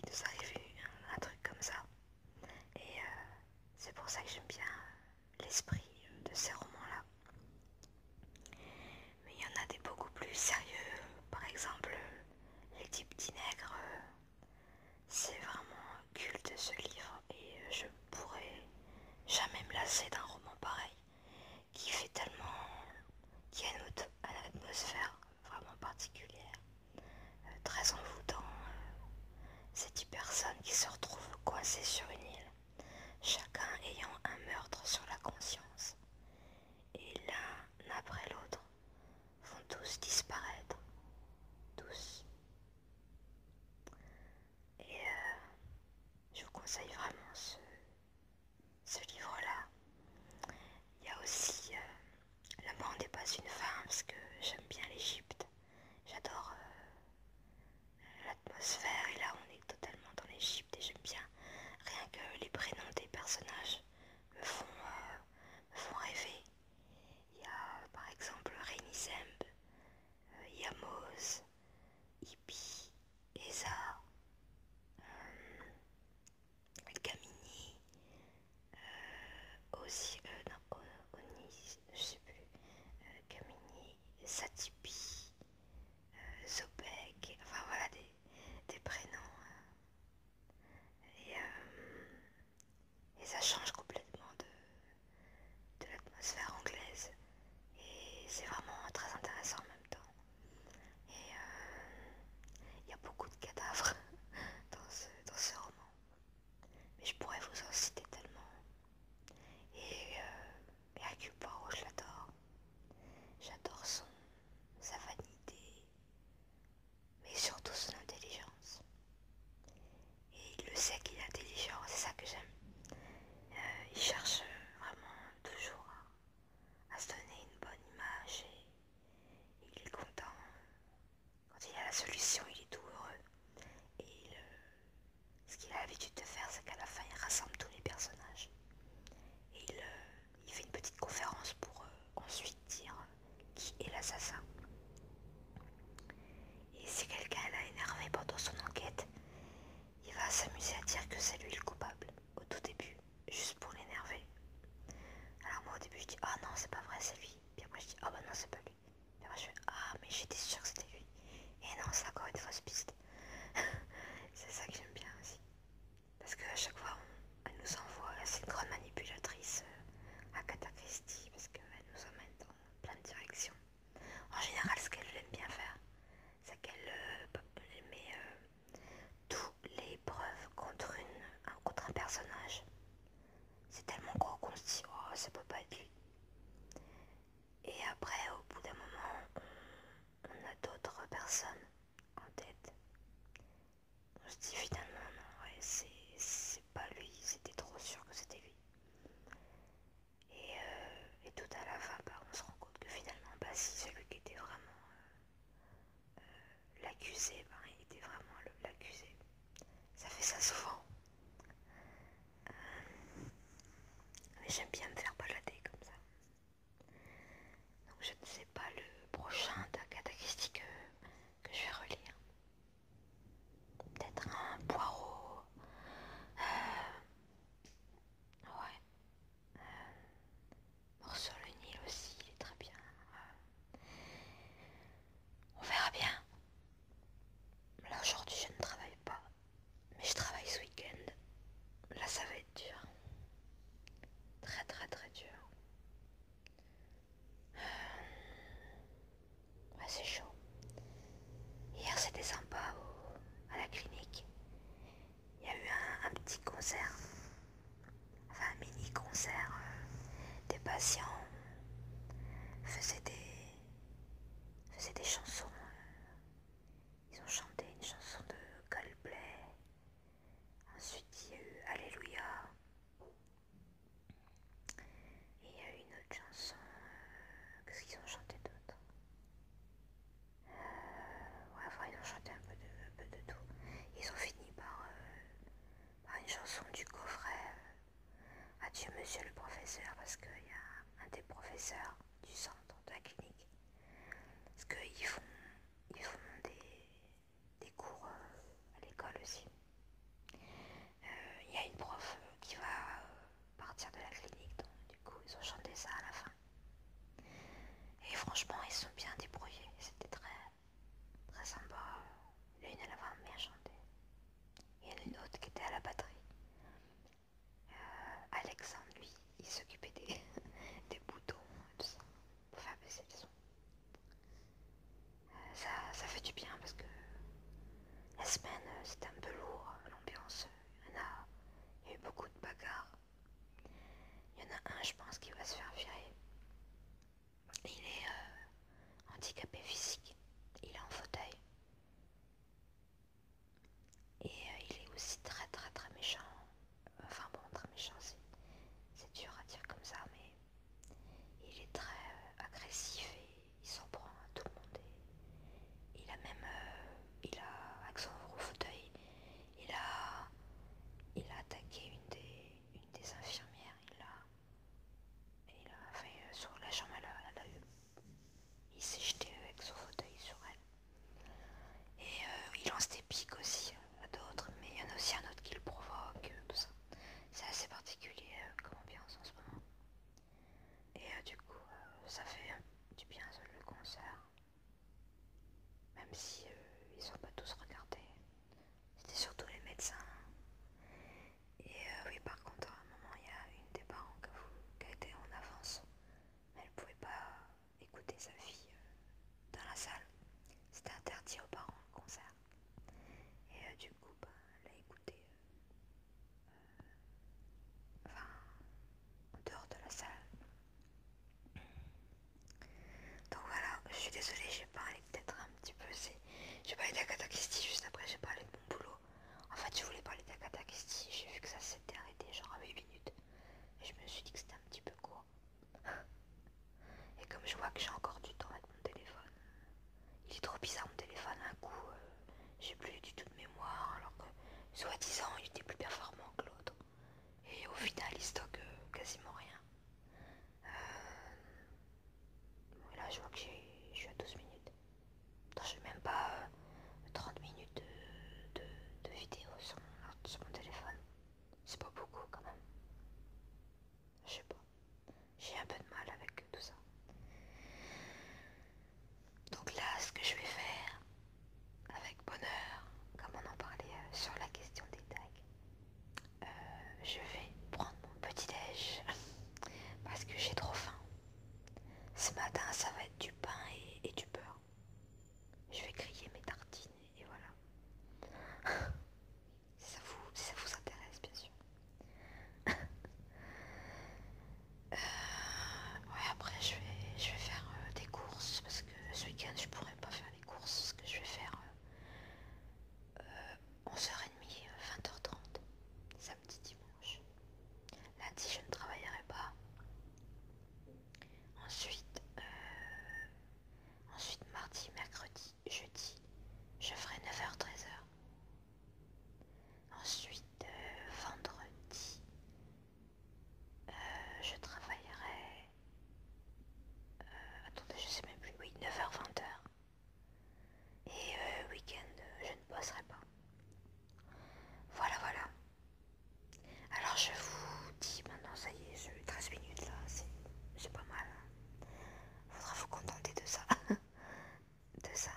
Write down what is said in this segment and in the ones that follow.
nous arriver un truc comme ça. Et c'est pour ça que j'aime bien l'esprit de ces romans-là. Mais il y en a des beaucoup plus sérieux, par exemple Les Dix Petits Nègres. C'est vraiment culte ce livre et je pourrais jamais me lasser d'un roman pareil qui fait tellement, qui a une atmosphère vraiment particulière, très envoûtant. Ces 10 personnes qui se retrouvent coincées sur une île, chacun ayant un meurtre sur la conscience, et l'un après l'autre vont tous disparaître, tous. Et je vous conseille vraiment ce livre-là. Il y a aussi La mort n'est pas une fin parce que j'aime bien l'Égypte. J'adore l'atmosphère et là on est totalement dans l'Égypte et j'aime bien rien que les prénoms des personnages me font rêver. Il y a par exemple Rénisem, Yamos, Ipi, Eza, Kamini, aussi, non, Oni, je sais plus, Kamini, Satipi, Zobek, enfin voilà des prénoms. Et ça change complètement de l'atmosphère anglaise. Et c'est vraiment très intéressant en même temps. Et il y a beaucoup de cadavres dans ce roman. Mais je pourrais vous en citer tellement. Et Hercule Poirot, je l'adore. J'adore sa vanité, mais surtout son intelligence. Et il le sait qu'il est intelligent, c'est ça que j'aime. Il cherche vraiment toujours à se donner une bonne image et il est content. Quand il a la solution, il est tout heureux. Et ce qu'il a l'habitude de faire, c'est qu'à la fin, il rassemble tous les personnages. Et il fait une petite conférence pour ensuite dire qui est l'assassin. Et si quelqu'un l'a énervé pendant son enquête, il va s'amuser à dire que c'est lui le coupable, au tout début, juste pour l'énerver. Alors moi au début je dis ah non c'est pas vrai c'est lui. Puis après je dis ah bah non c'est pas lui. Puis après je fais ah mais j'étais sûre que c'était lui. Et non c'est encore une fausse piste. C'est ça que j'aime bien aussi. Parce qu'à chaque fois elle nous envoie, c'est une grande manipulatrice Agatha Christie parce qu'elle nous emmène dans plein de directions. En général ce qu'elle aime bien faire, c'est qu'elle met tous les preuves contre un personnage. C'est tellement gros qu'on se dit oh ça peut pas être lui. Et après au bout d'un moment on a d'autres personnes en tête. On se dit finalement non ouais c'est pas lui, c'était trop sûr que c'était lui. Et tout à la fin bah, on se rend compte que finalement bah si celui qui était vraiment l'accusé, bah, il était vraiment l'accusé. Ça fait ça souvent. Mais j'aime bien me faire balader comme ça. Donc je ne sais pas le prochain d'Agatha Christie que je vais relire. Peut-être un Poirot. Ouais. Mort sur le Nil aussi, il est très bien. On verra bien. Là aujourd'hui je ne travaille pas. Mais je travaille ce week-end. Là ça va être dur. Très très 10 ans, il était plus performant que l'autre. Et au final, il stocke quasiment rien. Bon, là, je vois que je suis à 12 minutes. Attends, j'ai même pas 30 minutes de vidéo sur mon téléphone. C'est pas beaucoup quand même. Je sais pas. J'ai un peu de mal avec tout ça. Donc là, ce que je vais faire, avec bonheur, comme on en parlait sur la question des tags, je vais prendre mon petit déj parce que j'ai trop faim. Ce matin, ça va être du pain et du beurre. Je vais griller mes tartines et voilà. Si ça vous intéresse, bien sûr. Ouais, après, je vais faire des courses parce que ce week-end, je pourrais pas faire les courses. Ce que je vais faire 11h30, 20h30, samedi, dimanche. Lundi, je ne travaillerai pas. Ensuite, mardi, mercredi, jeudi, je ferai 9h-13h. Ensuite, vendredi, je travaillerai. Attendez, je sais même plus. Oui, 9h-20h. Et week-end, je ne bosserai pas. Voilà, voilà. Alors je vous dis maintenant, ça y est, j'ai 13 minutes là, c'est pas mal. Faudra vous contenter de ça. De ça.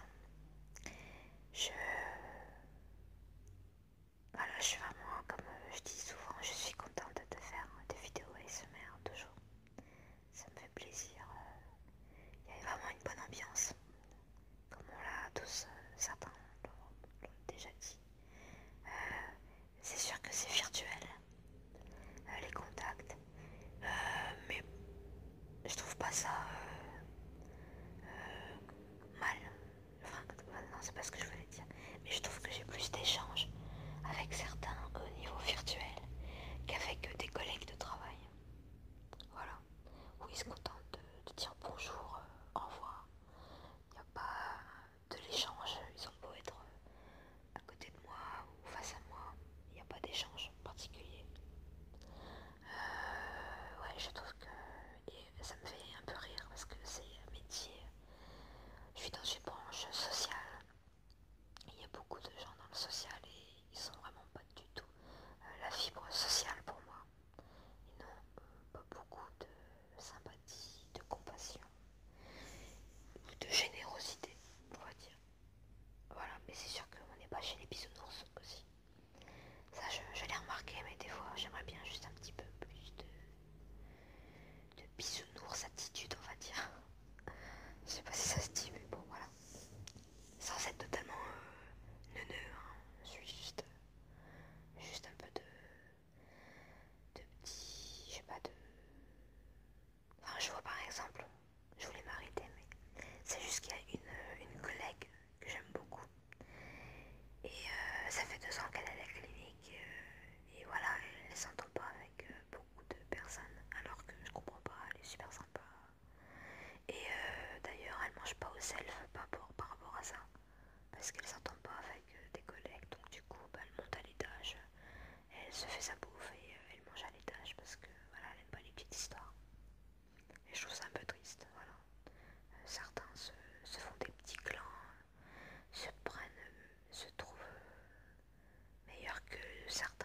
Je... Voilà, je suis vraiment, comme je dis souvent, je suis contente de faire des vidéos ASMR toujours. Ça me fait plaisir. Il y a vraiment une bonne ambiance. Comme on l'a tous, certains l'ont déjà dit. C'est sûr que c'est virtuel, les contacts. Mais je trouve pas ça mal. Enfin, non, c'est pas ce que je voulais dire. Mais je trouve que j'ai plus d'échanges avec certains au niveau virtuel qu'avec des collègues de travail. Voilà. Où ils se contentent de dire bonjour, au revoir. Il n'y a pas de l'échange. Ils ont beau être à côté de moi ou face à moi. Il n'y a pas d'échange particulier. Ouais, je trouve que et ça me fait un peu rire parce que c'est un métier. Je suis dans une branche sociale. Il y a beaucoup de gens dans le social et ils sont vraiment pas du tout la fibre sociale pour moi. Ils n'ont pas beaucoup de sympathie, de compassion ou de générosité, on va dire. Voilà, mais c'est sûr qu'on n'est pas chez les bisounours aussi. Ça, je l'ai remarqué, mais des fois, j'aimerais bien juste un petit peu plus de bisounours attitude, on va dire. Je sais pas si ça se dit, mais bon, voilà. Sans être totalement neuneux, hein. Je suis juste un peu de petit, je sais pas, Enfin, je vois par exemple, je voulais m'arrêter, mais c'est juste qu'il y a une collègue que j'aime beaucoup. Et ça fait 2 ans qu'elle est à la clinique. Et voilà, elle ne s'entend pas avec beaucoup de personnes. Alors que je comprends pas, elle est super sympa. Et d'ailleurs, elle mange pas au self par rapport à ça. Parce qu'elle s'entend pas avec des collègues. Donc du coup, bah, elle monte à l'étage. Elle se fait sa bouffe et elle mange à l'étage parce que voilà, elle aime pas les petites histoires. Et je trouve ça un peu triste, voilà. Certains se font des petits clans, se trouvent meilleurs que certains.